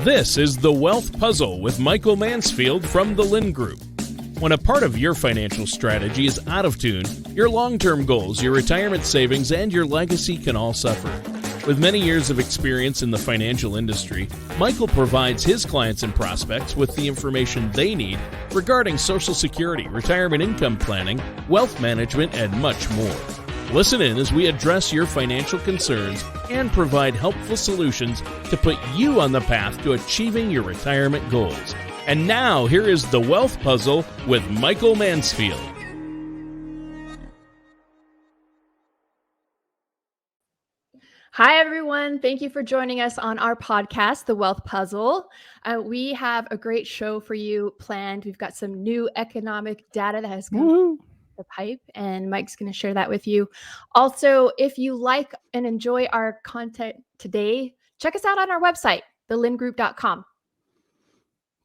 This is The Wealth Puzzle with Michael Mansfield from the Lynn Group. When a part of your financial strategy is out of tune, your long-term goals, your retirement savings, and your legacy can all suffer. With many years of experience in the financial industry, Michael provides his clients and prospects with the information they need regarding Social Security, retirement income planning, wealth management, and much more. Listen in as we address your financial concerns and provide helpful solutions to put you on the path to achieving your retirement goals. And now, here is The Wealth Puzzle with Michael Mansfield. Hi, everyone. Thank you for joining us on our podcast, The Wealth Puzzle. We have a great show for you planned. We've got some new economic data that has come through the pipe, and Mike's going to share that with you. Also, if you like and enjoy our content today, check us out on our website, thelindgroup.com.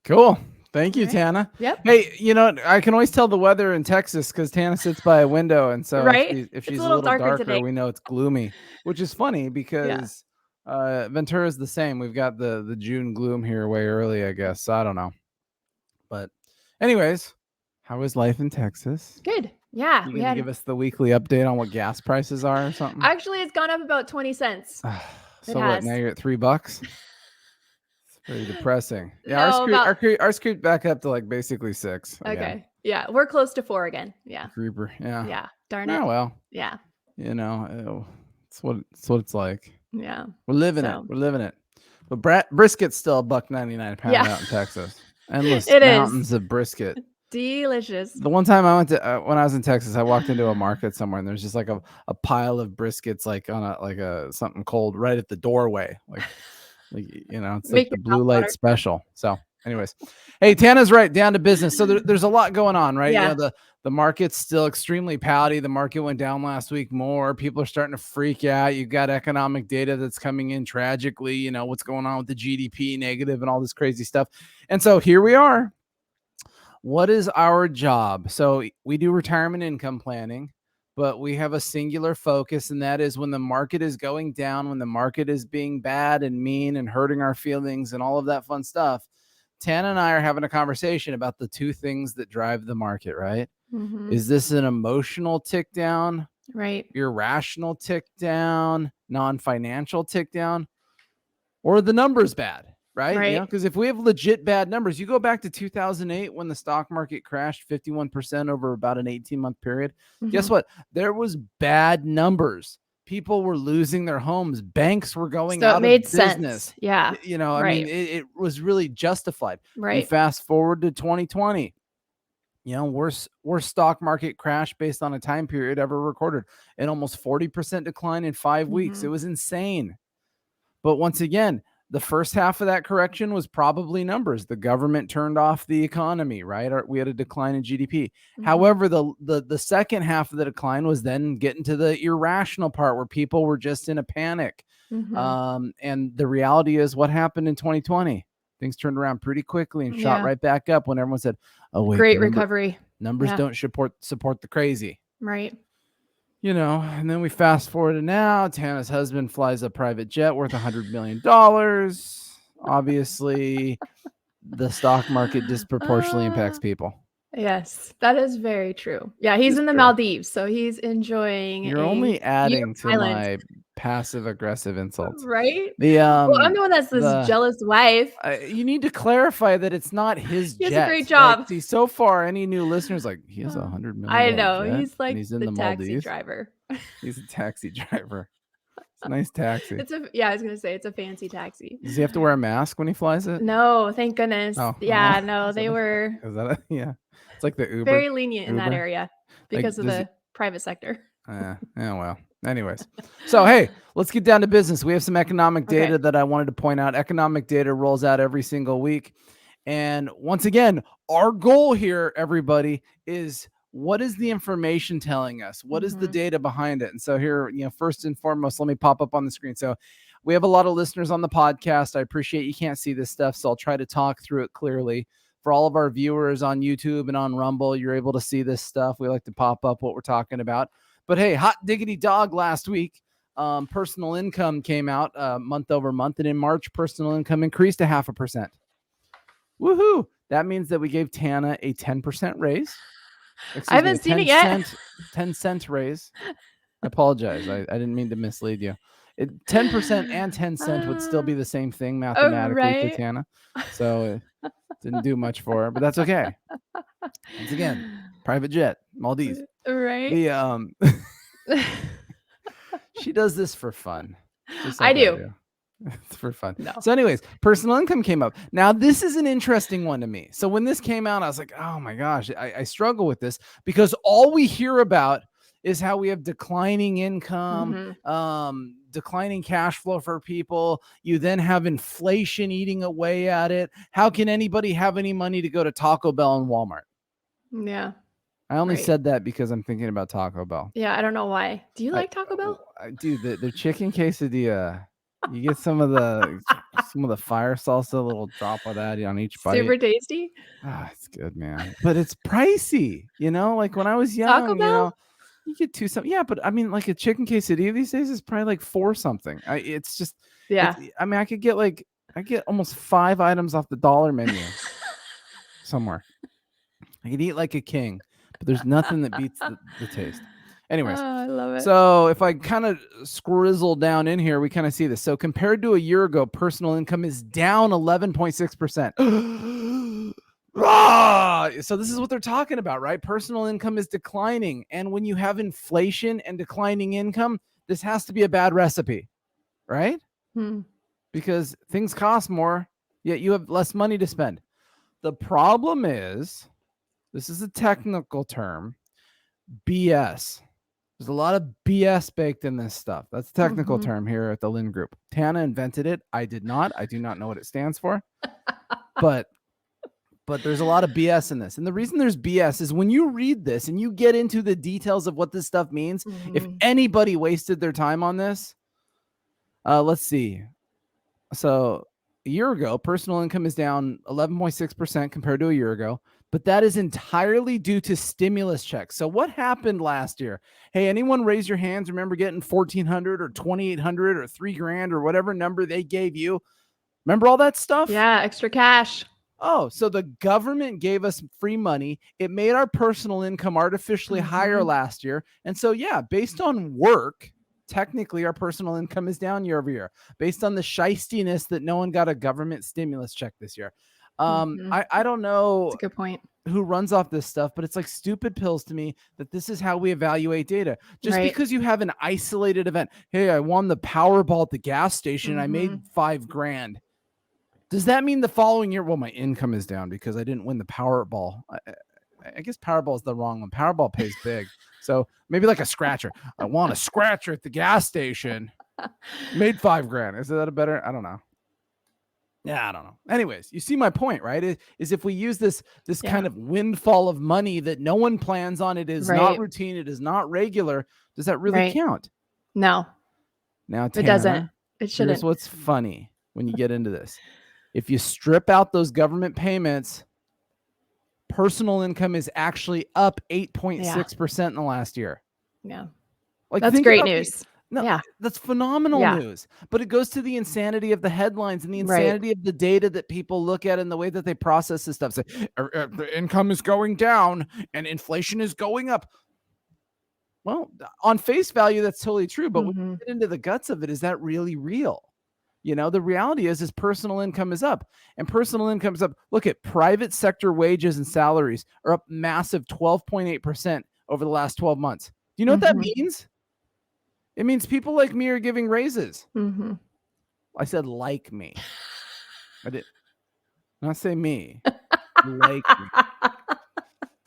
Cool. Thank you, All right. Tana. Yep. Hey, you know, I can always tell the weather in Texas because Tana sits by a window. And so Right? if It's she's a a little little darker darker, today. we know it's gloomy, which is funny because Ventura's the same. We've got the June gloom here way early, I guess. So I don't know. But anyways, how is life in Texas? Good. Yeah. You going to give us the weekly update on what gas prices are or something? Actually, it's gone up about 20 cents. So what, now you're at $3? It's pretty depressing. Yeah, No, ours creeped back up to like basically 6. Okay. Again. Yeah. We're close to 4 again. Yeah. Creeper. Yeah. Yeah. Darn it. Oh, well. Yeah. You know, it's what it's like. Yeah. We're living it. We're living it. But brisket's still $1.99 a pound out in Texas. Endless mountains of brisket. Delicious. The one time I went to when I was in Texas, I walked into a market somewhere and there's just like a pile of briskets like on a something cold right at the doorway. Like you know, it's like the blue light special. So anyways, hey, Tana's right, down to business. So there's a lot going on, right? Yeah. You know, the market's still extremely pouty. The market went down last week more. People are starting to freak out. You've got economic data that's coming in tragically, you know, what's going on with the GDP negative and all this crazy stuff. And so here we are. What is our job? So we do retirement income planning, but we have a singular focus, and that is when the market is going down, when the market is being bad and mean and hurting our feelings and all of that fun stuff. Tana and I are having a conversation about the two things that drive the market, right? Mm-hmm. Is this an emotional tick down, right? Irrational tick down, non-financial tick down, or the numbers bad? Right. You know, because if we have legit bad numbers, you go back to 2008 when the stock market crashed 51% over about an 18-month period. Mm-hmm. Guess what? There was bad numbers. People were losing their homes. Banks were going out of business. Sense. Yeah. You know, I mean, it was really justified. Right. You fast forward to 2020. You know, worst stock market crash based on a time period ever recorded. An almost 40% decline in 5 weeks. It was insane. But once again, the first half of that correction was probably numbers. The government turned off the economy, right? We had a decline in GDP. Mm-hmm. However, the second half of the decline was then getting to the irrational part where people were just in a panic. Mm-hmm. And the reality is what happened in 2020. Things turned around pretty quickly and shot right back up when everyone said, oh, wait. Great recovery. Numbers don't support the crazy. Right. You know, and then we fast forward to now. Tana's husband flies a private jet worth $100 million. Obviously, the stock market disproportionately impacts people. Yes, that is very true. Yeah, he's in the Maldives, so he's enjoying. You're only adding to my passive-aggressive insults. Right? Well, I'm the one that's this jealous wife. You need to clarify that it's not his jet. He has a great job. Like, see, so far, any new listeners like, he has $100 million. I know. Jet, he's like he's in the taxi Maldives. driver. He's a taxi driver. It's a nice taxi. I was going to say, it's a fancy taxi. Does he have to wear a mask when he flies it? No, thank goodness. Oh, yeah, no, they were. Is that yeah. It's like the Uber. Very lenient in that area because of the private sector. Yeah, well. Anyways, so hey, let's get down to business. We have some economic data that I wanted to point out. Economic data rolls out every single week. And once again, our goal here, everybody, is what is the information telling us? What is the data behind it? And so here, you know, first and foremost, let me pop up on the screen. So we have a lot of listeners on the podcast. I appreciate you can't see this stuff, so I'll try to talk through it clearly. For all of our viewers on YouTube and on Rumble, you're able to see this stuff. We like to pop up what we're talking about. But hey, hot diggity dog last week. personal income came out month over month, and in March, personal income increased 0.5%. Woohoo! That means that we gave Tana a 10% raise. I haven't seen it yet. 10-cent raise. I apologize. I didn't mean to mislead you. 10% and 10 cents would still be the same thing mathematically to Tana. So it didn't do much for her, but that's okay. Once again, private jet, Maldives. Right. She does this for fun. Just like I do. It's for fun. No. So anyways, personal income came up. Now, this is an interesting one to me. So when this came out, I was like, oh my gosh, I struggle with this because all we hear about is how we have declining income, declining cash flow for people. You then have inflation eating away at it. How can anybody have any money to go to Taco Bell and Walmart? Yeah. I only said that because I'm thinking about Taco Bell. Yeah, I don't know why. Do you like Taco Bell? Dude, their chicken quesadilla. You get some of the fire salsa, a little drop of that on each bite. Super tasty. Ah, it's good, man. But it's pricey, like when I was young, Taco Bell? you get two something. Yeah, but I mean, like a chicken quesadilla these days is probably like $4 something. It's just I could get I get almost 5 items off the dollar menu somewhere. I could eat like a king, but there's nothing that beats the taste. Anyways, I love it. So if I kind of scrizzle down in here, we kind of see this. So compared to a year ago, personal income is down 11.6%. So this is what they're talking about, right? Personal income is declining. And when you have inflation and declining income, this has to be a bad recipe, right? Because things cost more, yet you have less money to spend. The problem is, this is a technical term, BS. There's a lot of BS baked in this stuff. That's a technical term here at the Lynn Group. Tana invented it. I did not. I do not know what it stands for. But there's a lot of BS in this. And the reason there's BS is when you read this and you get into the details of what this stuff means, if anybody wasted their time on this, let's see. So a year ago, personal income is down 11.6% compared to a year ago. But that is entirely due to stimulus checks. So what happened last year? Hey, anyone raise your hands? Remember getting $1,400 or $2,800 or $3,000 or whatever number they gave you? Remember all that stuff? Yeah, extra cash. Oh, so the government gave us free money. It made our personal income artificially higher last year. And so, yeah, based on work, technically our personal income is down year over year. Based on the shystiness that no one got a government stimulus check this year. I don't know. That's a good point. Who runs off this stuff, but it's like stupid pills to me that this is how we evaluate data. Just because you have an isolated event. Hey, I won the Powerball at the gas station and I made $5,000. Does that mean the following year? Well, my income is down because I didn't win the Powerball. I guess Powerball is the wrong one. Powerball pays big. So maybe like a scratcher. I won a scratcher at the gas station. Made $5,000. Is that a better? I don't know. Yeah, I don't know. Anyways, you see my point, right? Is if we use this kind of windfall of money that no one plans on, it is not routine, it is not regular. Does that really count? No. Now, Tana, it doesn't. It shouldn't. Here's what's funny when you get into this. If you strip out those government payments, personal income is actually up 8.6% in the last year. Yeah. Like, that's great news. That's phenomenal news. But it goes to the insanity of the headlines and the insanity of the data that people look at and the way that they process this stuff. So, the income is going down and inflation is going up. Well, on face value, that's totally true. But when you get into the guts of it, is that really real? The reality is personal income is up, and personal income is up. Look at private sector wages and salaries are up massive 12.8% over the last 12 months. Do you know what that means? It means people like me are giving raises. I said like me. I did not say me. Like me.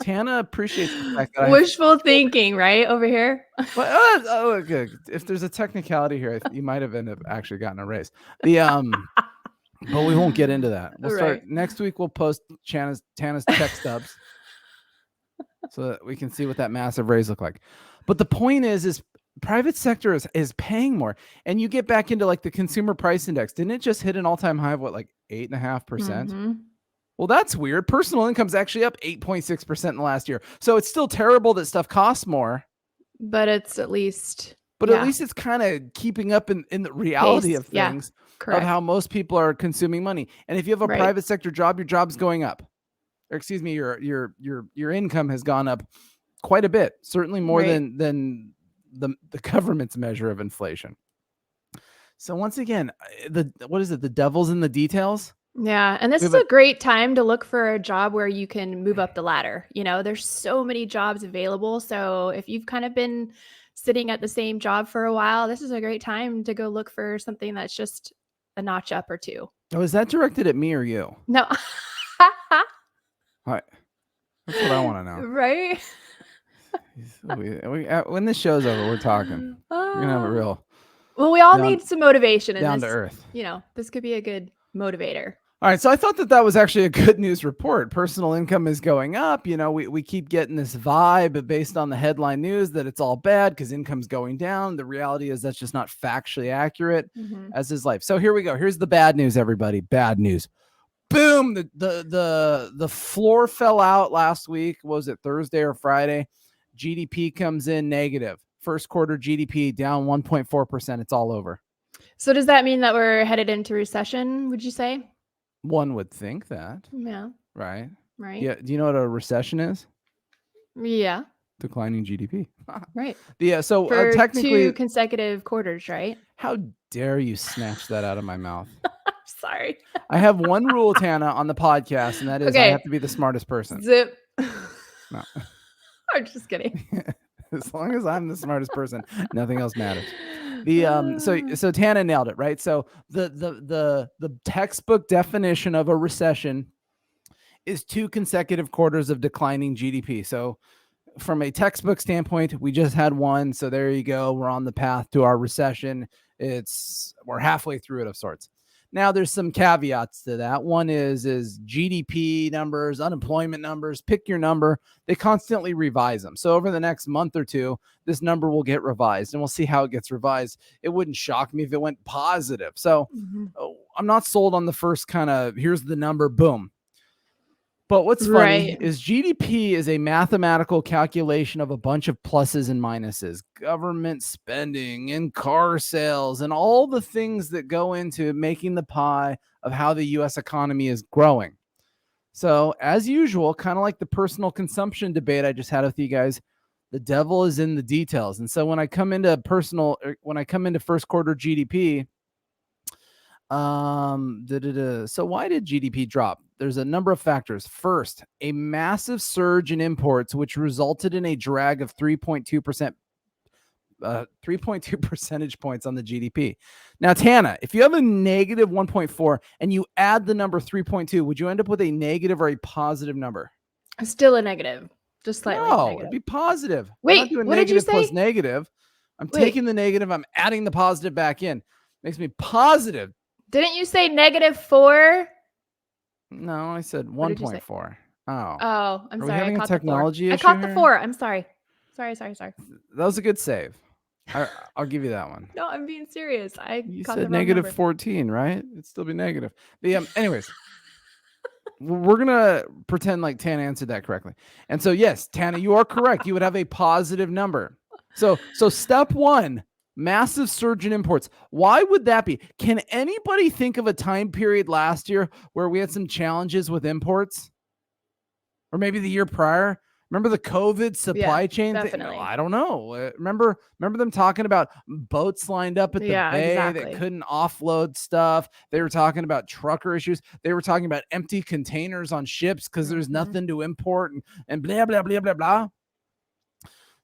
Tana appreciates the fact that wishful thinking, right over here. Okay. If there's a technicality here, you might have ended up actually gotten a raise. But we won't get into that. We'll start next week. We'll post Tana's check stubs so that we can see what that massive raise look like. But the point is private sector is paying more, and you get back into like the consumer price index. Didn't it just hit an all-time high of 8.5%? Well, that's weird. Personal income's actually up 8.6% in the last year. So it's still terrible that stuff costs more. But it's at least but at least it's kind of keeping up in the reality of things, of how most people are consuming money. And if you have a private sector job, your job's going up. Or excuse me, your income has gone up quite a bit, certainly more than the government's measure of inflation. So once again, what is it? The devil's in the details. Yeah. And this is a great time to look for a job where you can move up the ladder. You know, there's so many jobs available. So if you've kind of been sitting at the same job for a while, this is a great time to go look for something that's just a notch up or two. Oh, is that directed at me or you? No. All right. That's what I want to know. Right? When this show's over, we're talking. We're going to have a real... Well, we all need some motivation. Down to earth. You know, this could be a good motivator. All right. So I thought that was actually a good news report. Personal income is going up. You know, we keep getting this vibe based on the headline news that it's all bad because income's going down. The reality is that's just not factually accurate, as is life. So here we go. Here's the bad news, everybody. Bad news. Boom. The floor fell out last week. Was it Thursday or Friday? GDP comes in negative. First quarter GDP down 1.4%. It's all over. So does that mean that we're headed into recession, would you say? One would think that. Yeah. Right. Right. Do you know what a recession is? Yeah. Declining GDP. Right. Yeah. So for technically 2 consecutive quarters, right? How dare you snatch that out of my mouth? Sorry. I have one rule, Tana, on the podcast, and that is I have to be the smartest person. Zip. No. I'm just kidding. As long as I'm the smartest person, nothing else matters. So Tana nailed it, right? So the textbook definition of a recession is 2 consecutive quarters of declining GDP. So from a textbook standpoint, we just had one. So there you go. We're on the path to our recession. We're halfway through it of sorts. Now there's some caveats to that. One is GDP numbers, unemployment numbers, pick your number. They constantly revise them. So over the next month or two, this number will get revised and we'll see how it gets revised. It wouldn't shock me if it went positive. So I'm not sold on the first kind of, here's the number, boom. But what's funny is GDP is a mathematical calculation of a bunch of pluses and minuses, government spending and car sales and all the things that go into making the pie of how the U.S. economy is growing. So as usual, kind of like the personal consumption debate I just had with you guys, the devil is in the details. And so when I come into first quarter GDP, so why did GDP drop? There's a number of factors. First, a massive surge in imports, which resulted in a drag of 3.2 percentage points on the GDP. Now, Tana, if you have a negative 1.4 and you add the number 3.2, would you end up with a negative or a positive number? Still a negative, just slightly negative. It'd be positive. Wait, what did you say? Plus negative. I'm taking the negative. I'm adding the positive back in. Makes me positive. Didn't you say -4? No, I said 1.4. Oh, I'm sorry. I caught technology issue. I caught the 4. I'm sorry. Sorry. That was a good save. I'll give you that one. No, I'm being serious. You said -14, right? It'd still be negative. Anyways, we're gonna pretend like Tana answered that correctly. And so, yes, Tana, you are correct. You would have a positive number. So step 1. Massive surge in imports. Why would that be? Can anybody think of a time period last year where we had some challenges with imports? Or maybe the year prior? Remember the COVID supply chain thing? No, I don't know. Remember them talking about boats lined up at the bay that couldn't offload stuff. They were talking about trucker issues. They were talking about empty containers on ships because there's nothing to import and blah, blah, blah, blah, blah.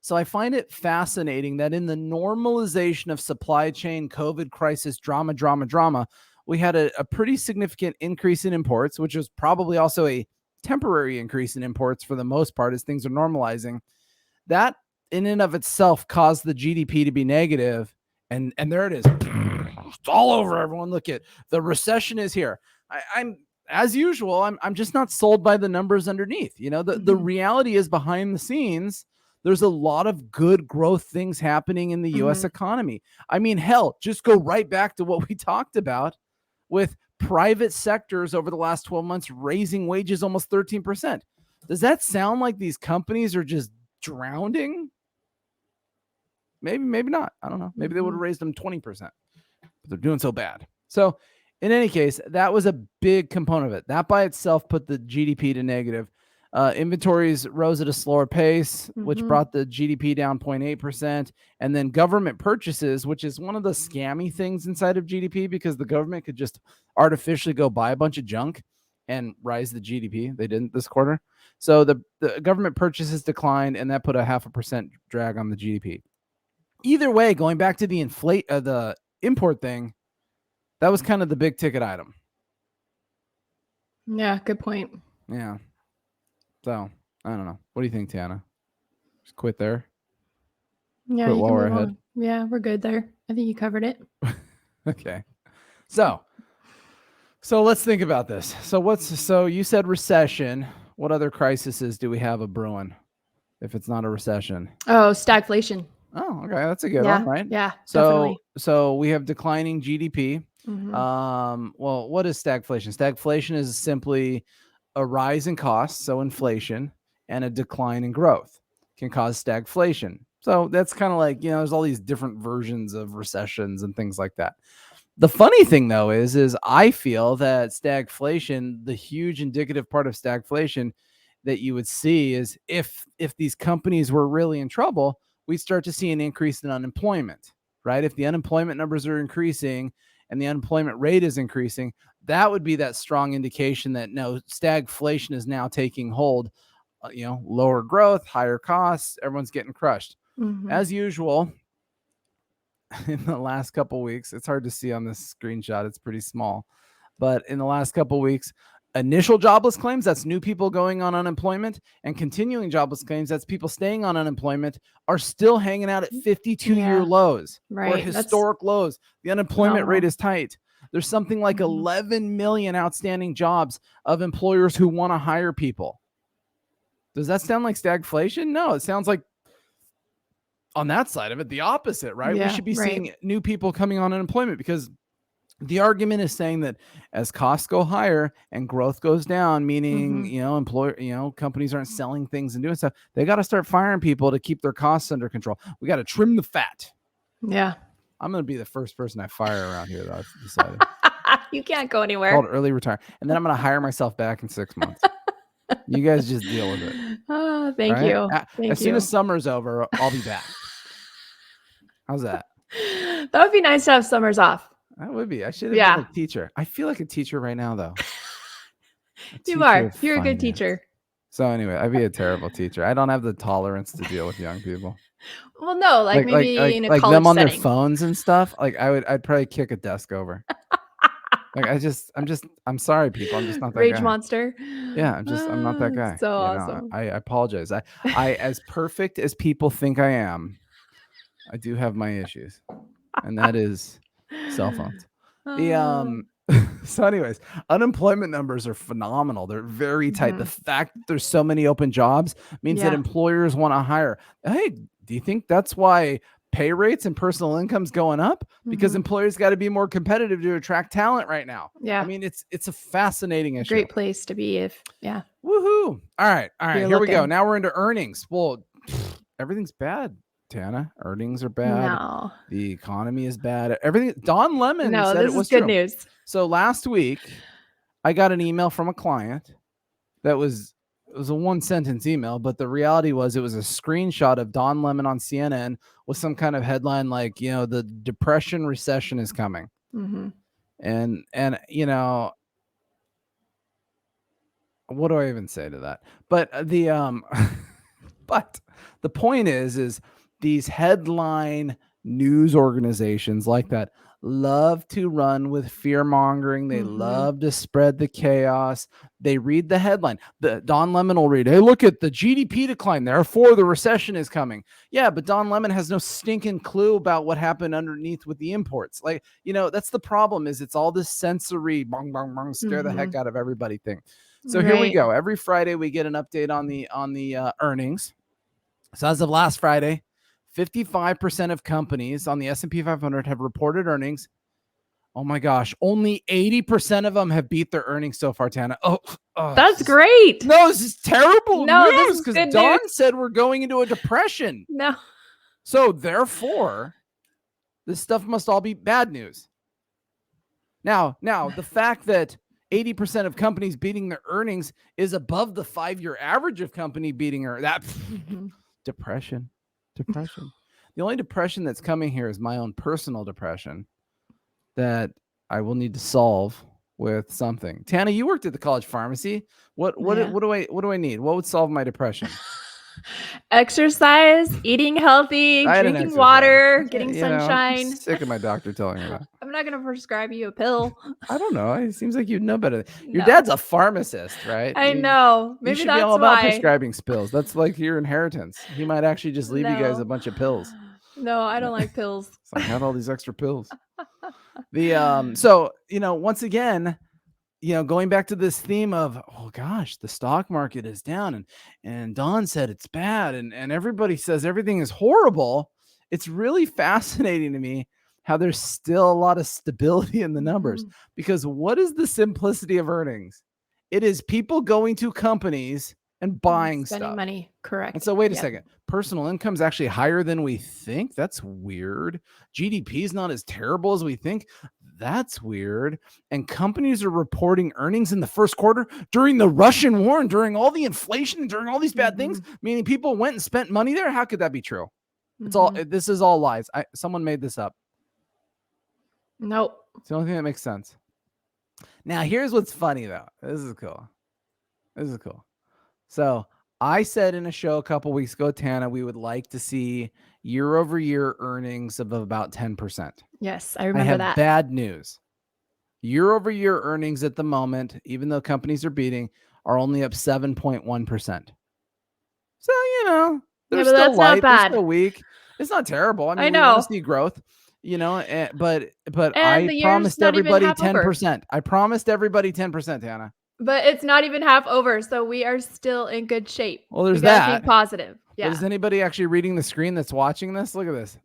So I find it fascinating that in the normalization of supply chain, COVID crisis, drama, we had a pretty significant increase in imports, which was probably also a temporary increase in imports for the most part as things are normalizing. That in and of itself caused the GDP to be negative. And there it is. It's all over, everyone. Look at the recession is here. I'm as usual, I'm just not sold by the numbers underneath. You know, the reality is behind the scenes, there's a lot of good growth things happening in the U.S. economy. I mean, hell, just go right back to what we talked about with private sectors over the last 12 months raising wages almost 13%. Does that sound like these companies are just drowning? maybe not. I don't know. Maybe they would have raised them 20%, but they're doing so bad. So in any case, that was a big component of it. That by itself put the GDP to negative. Inventories rose at a slower pace, which brought the GDP down 0.8%. And then government purchases, which is one of the scammy things inside of GDP, because the government could just artificially go buy a bunch of junk and rise the GDP. They didn't this quarter. So the government purchases declined, and that put a 0.5% drag on the GDP. Either way, going back to the import thing, that was kind of the big ticket item. Yeah, good point. Yeah. So, I don't know. What do you think, Tana? Just quit there? Yeah, quit you while can we're move ahead? on. Yeah, we're good there. I think you covered it. Okay. So let's think about this. So you said recession. What other crises do we have a brewing if it's not a recession? Oh, stagflation. Oh, okay. That's a good one, right? Yeah, definitely. So we have declining GDP. Well, what is stagflation? Stagflation is simply a rise in costs, so inflation, and a decline in growth can cause stagflation. So that's kind of like, there's all these different versions of recessions and things like that. The funny thing, though, is I feel that stagflation, the huge indicative part of stagflation that you would see is if these companies were really in trouble, we'd start to see an increase in unemployment, right? If the unemployment numbers are increasing and the unemployment rate is increasing, that would be that strong indication that no, stagflation is now taking hold. Lower growth, higher costs, everyone's getting crushed. As usual, in the last couple of weeks, it's hard to see on this screenshot, it's pretty small, but in the last couple of weeks, initial jobless claims, that's new people going on unemployment, and continuing jobless claims, that's people staying on unemployment, are still hanging out at 52-year lows, or historic lows. The unemployment rate is tight. There's something like 11 million outstanding jobs of employers who want to hire people. Does that sound like stagflation? No, it sounds like, on that side of it, the opposite, right? We should be seeing new people coming on unemployment, because the argument is saying that as costs go higher and growth goes down, meaning, companies aren't selling things and doing stuff, they got to start firing people to keep their costs under control. We got to trim the fat. Yeah. I'm going to be the first person I fire around here, though, I've decided. You can't go anywhere. Called early retire. And then I'm going to hire myself back in 6 months. You guys just deal with it. Oh, thank you. As soon as summer's over, I'll be back. How's that? That would be nice to have summers off. That would be. I should have been a teacher. I feel like a teacher right now, though. You are. You're a good teacher. So anyway, I'd be a terrible teacher. I don't have the tolerance to deal with young people. Well, no, maybe in a college like them on setting. their phones and stuff. Like I'd probably kick a desk over. I'm sorry, people. I'm just not that Rage guy. monster. Yeah, I'm not that guy. So awesome. I apologize. I as perfect as people think I am, I do have my issues, and that is cell phones. So anyways, unemployment numbers are phenomenal. They're very tight. The fact that there's so many open jobs means that employers want to hire. Hey, do you think that's why pay rates and personal income's going up? Because employers got to be more competitive to attract talent right now. Yeah. I mean, it's a fascinating issue. Great place to be Woohoo. All right. Here we go. Now we're into earnings. Well, everything's bad, Tana. Earnings are bad. No. The economy is bad. Everything. Don Lemon said this it was is good true. news. So last week, I got an email from a client that was a one-sentence email, but the reality was it was a screenshot of Don Lemon on CNN with some kind of headline like, the depression recession is coming. And what do I even say to that? But but the point is these headline news organizations like that love to run with fear mongering. They love to spread the chaos. They read the headline. Don Lemon will read, hey, look at the GDP decline. Therefore, the recession is coming. Yeah, but Don Lemon has no stinking clue about what happened underneath with the imports. Like, that's the problem is it's all this sensory bong, bong, bong, scare the heck out of everybody thing. So here we go. Every Friday, we get an update on the earnings. So as of last Friday, 55% of companies on the S&P 500 have reported earnings. Oh my gosh, only 80% of them have beat their earnings so far, Tana. Oh that's great. No, this is terrible news because Don said we're going into a depression. No. So therefore, this stuff must all be bad news. Now, the fact that 80% of companies beating their earnings is above the 5-year average of company beating that depression. The only depression that's coming here is my own personal depression that I will need to solve with something. Tana, you worked at the college pharmacy. What do I need? What would solve my depression? Exercise, eating healthy, drinking water, getting sunshine. I'm sick of my doctor telling me that. I'm not going to prescribe you a pill. I don't know. It seems like you'd know better. Your dad's a pharmacist, right? I know. Maybe you should that's be all about why. prescribing pills. That's like your inherentance. He might actually just leave you guys a bunch of pills. No, I don't like pills. So I had all these extra pills. So once again, going back to this theme of, oh gosh, the stock market is down, and Don said it's bad, and everybody says everything is horrible. It's really fascinating to me how there's still a lot of stability in the numbers, because what is the simplicity of earnings? It is people going to companies and buying spending stuff. money. Correct. And so wait a second. Personal income is actually higher than we think. That's weird. GDP is not as terrible as we think. That's weird. And companies are reporting earnings in the first quarter during the Russian war and during all the inflation and during all these bad things, meaning people went and spent money there. How could that be true? This is all lies. Someone made this up. Nope. It's the only thing that makes sense. Now, here's what's funny, though. This is cool. So I said in a show a couple weeks ago, Tana, we would like to see year-over-year earnings of about 10%. Yes, I remember that. Bad news. Year-over-year earnings at the moment, even though companies are beating, are only up 7.1%. So, they're still that's light. Not bad. They're still weak. It's not terrible. I mean, know. We want to see growth. But I promised everybody 10%. I promised everybody 10%, Tana. But it's not even half over, so we are still in good shape. Well, there's that. Be positive. Yeah. But is anybody actually reading the screen that's watching this? Look at this.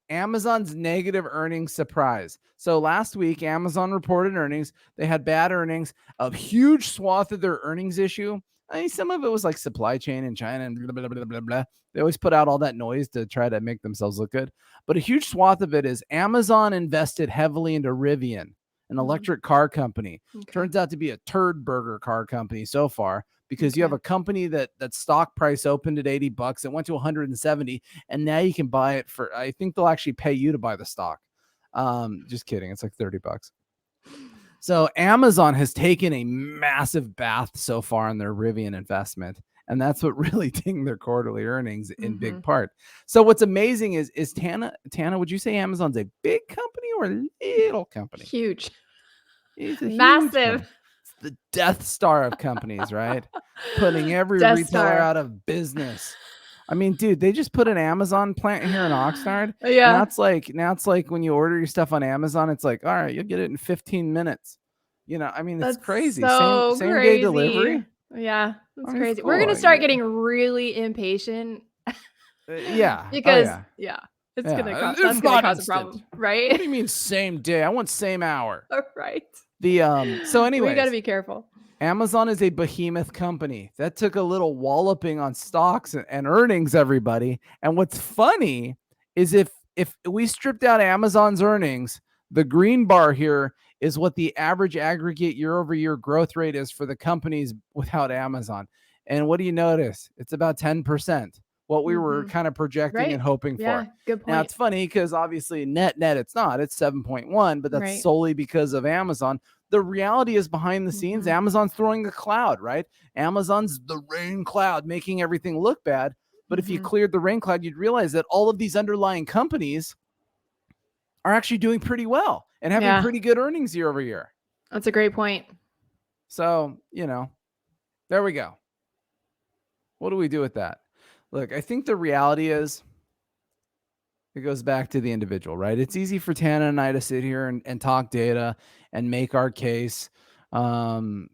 Amazon's negative earnings surprise. So last week, Amazon reported earnings. They had bad earnings. A huge swath of their earnings issue. I mean, some of it was like supply chain in China and blah, blah, blah, blah, blah. They always put out all that noise to try to make themselves look good. But a huge swath of it is Amazon invested heavily into Rivian, an electric car company. Turns out to be a turd burger car company so far, because you have a company that stock price opened at $80. It went to 170, and now you can buy it for, I think they'll actually pay you to buy the stock. Just kidding. It's like $30. So Amazon has taken a massive bath so far in their Rivian investment. And that's what really dinged their quarterly earnings in big part. So what's amazing is Tana, would you say Amazon's a big company or a little company? Huge. It's massive. It's the Death Star of companies, right? Putting every retailer out of business. I mean, dude, they just put an Amazon plant here in Oxnard. Yeah. Now it's like when you order your stuff on Amazon, it's like, all right, you'll get it in 15 minutes. I mean, it's crazy. So same day delivery. Yeah, that's crazy. We're going to start getting really impatient. Because it's going to cause a problem, right? What do you mean same day? I want same hour. All right. So anyway, we got to be careful. Amazon is a behemoth company that took a little walloping on stocks and earnings, everybody. And what's funny is if we stripped out Amazon's earnings, the green bar here is what the average aggregate year-over-year growth rate is for the companies without Amazon. And what do you notice? It's about 10%, what we were kind of projecting and hoping for. Good point. Now, it's funny because obviously net, it's not. It's 7.1, but that's solely because of Amazon. The reality is behind the scenes, Amazon's throwing a cloud, right? Amazon's the rain cloud, making everything look bad. But if you cleared the rain cloud, you'd realize that all of these underlying companies are actually doing pretty well and having pretty good earnings year over year. That's a great point. So, there we go. What do we do with that? Look, I think the reality is it goes back to the individual, right? It's easy for Tana and I to sit here and talk data and make our case. And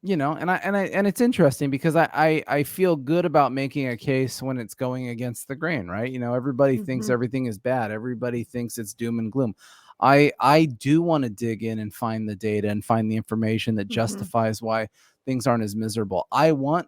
it's interesting because I feel good about making a case when it's going against the grain, right? Everybody thinks everything is bad. Everybody thinks it's doom and gloom. I do want to dig in and find the data and find the information that justifies why things aren't as miserable. I want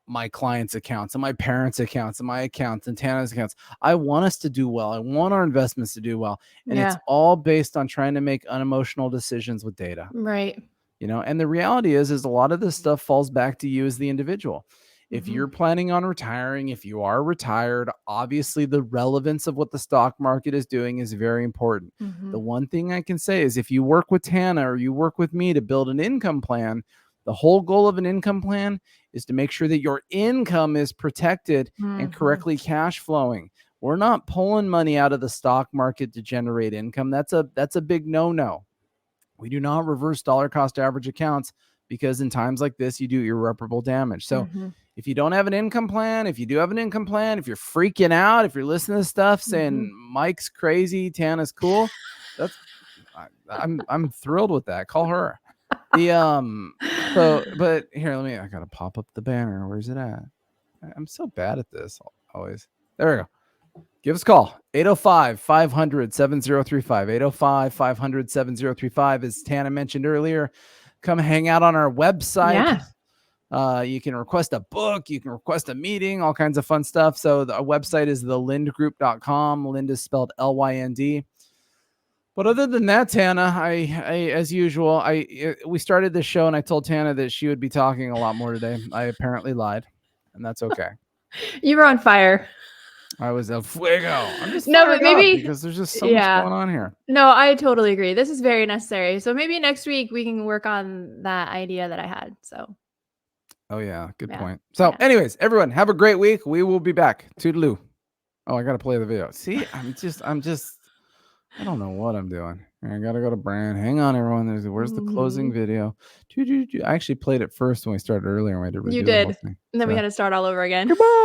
my clients' accounts and my parents' accounts and my accounts and Tana's accounts. I want us to do well. I want our investments to do well. And it's all based on trying to make unemotional decisions with data. Right. And the reality is a lot of this stuff falls back to you as the individual. If you're planning on retiring, if you are retired, obviously the relevance of what the stock market is doing is very important. The one thing I can say is if you work with Tana or you work with me to build an income plan, the whole goal of an income plan is to make sure that your income is protected and correctly cash flowing. We're not pulling money out of the stock market to generate income. That's a big no-no. We do not reverse dollar cost average accounts because in times like this, you do irreparable damage. So if you don't have an income plan, if you do have an income plan, if you're freaking out, if you're listening to stuff saying Mike's crazy, Tana's cool, I'm thrilled with that. Call her. But here, I gotta pop up the banner. Where's it at? I'm so bad at this always. There we go. Give us a call. 805-500-7035. 805-500-7035. As Tana mentioned earlier, come hang out on our website. You can request a book. You can request a meeting, all kinds of fun stuff. So our website is thelindgroup.com. Lind is spelled Lynd. But other than that, Tana, I as usual, we started this show and I told Tana that she would be talking a lot more today. I apparently lied, and that's okay. You were on fire. I was a fuego. I'm just but maybe because there's just so much going on here. No, I totally agree. This is very necessary. So maybe next week we can work on that idea that I had. So. Oh yeah, good point. So, anyways, everyone have a great week. We will be back. Toodaloo. Oh, I gotta play the video. See, I'm just. I don't know what I'm doing. I gotta go to brand. Hang on, everyone. Where's the closing video? I actually played it first when we started earlier. And we had to redo you did, the whole thing. And then we had to start all over again. Goodbye.